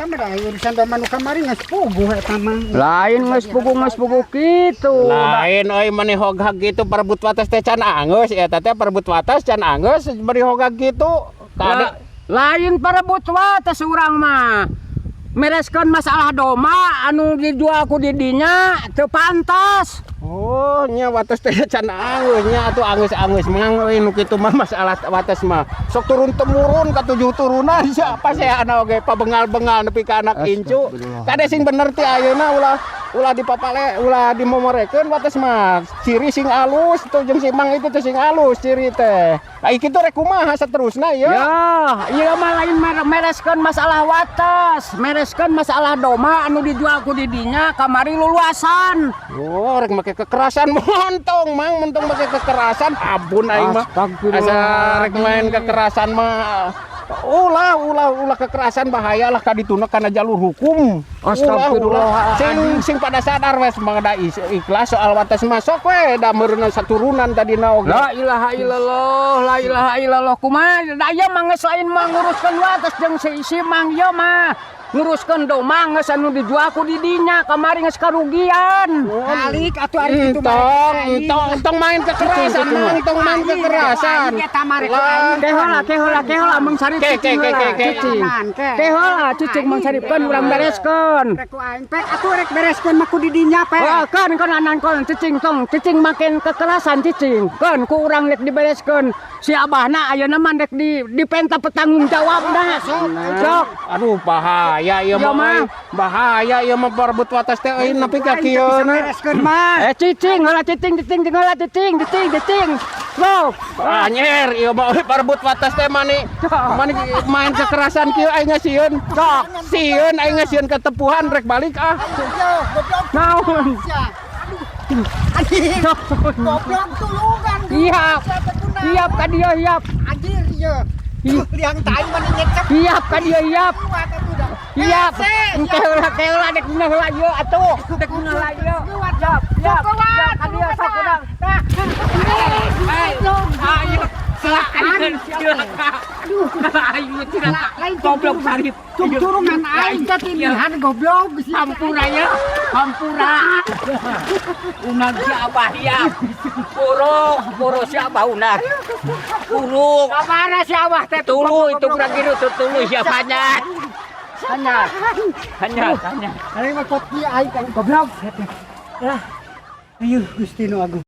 kamera urusan do manu kamari geus puguh eta mah. Lain geus puguh kitu. Lain euy maneh hogag gitu perebut wates teh can angeus eta teh perebut wates can angeus beri hogag gitu. Lain perebut wates urang mah. Mereskeun masalah doma anu dijual ku di dinya teu pantas. Oh nya wates teh can angeus nya atuh angeus-angeus mang euy nu kitu mah masalah wates mah sok turun temurun ka 7 turunan siapa seana oge pabengal-bengal nepi ka anak incu kade sing bener ti ayeuna ulah dipapale ulah dimomorekeun wates mah ciri sing alus tuh jeung si mang itu teh sing alus ciri teh ai kitu rek kumaha saterusna ieu ya ieu mah lain mereskeun masalah wates mereskeun masalah doma anu dijual ku di dinya kamari luluasan. oh rek make kekerasan montong mang mentong make kekerasan ampun aing mah asa rek main kekerasan mah ulah kekerasan bahaya lah kadituna kana jalur hukum. Astagfirullah. Sing pada sadar wes mangda ikhlas soal wates masuk we da meureunna saturunan tadina oge. La ilaha illallah kumaha da ieu mah geus lain mah nguruskeun wates jeung si mang ieu mah nguruskeun doma geus anu dijual ku di dinya kamari geus karugian. Alik atuh ari kitu Entong main kekerasan mang entong main kekerasan. Kehola Mang Sarip cicing Mang Sarip kan urang bereskeun. Rek ku aing pek atuh rek bereskeun mah ku di dinya pek. Kan anan kon cicing makin kekerasan cicing. Kan ku urang rek dibereskeun. Si abahna ayeuna mah rek dipenta petanggung jawabna. Sok. Aduh bahaya ieu mah. Bahaya ieu mah perebut wates teh euy nepi ka kieu na. Bereskeun mah. Cicing heula cicing. Wow. Anyer ieu mah perebut wates teh mani main kekerasan kieu aing ngasieun. Sok sieun aing ngasieun ke tepuhan rek balik ah. Naon? Goblok tulungan. Siap ka dieu siap. Anjir ieu. Liang tai mah nyecep. Siap ka dieu siap. Siap. Keula dek dina heula ieu atuh. Dek dina heula ieu. Siap ka dieu sok urang. Ayo. Lain goblok Sarip. Turungan aing ketinihan goblok. Hampura. Unag si Abah ya. Puro si Abah unag. Puro. Kamana si Abah teh Tulu itu kurang gitu tulu siapanya. Hanya. Ari mah kopi aing kan goblok. Ayo Gusti nu Agung.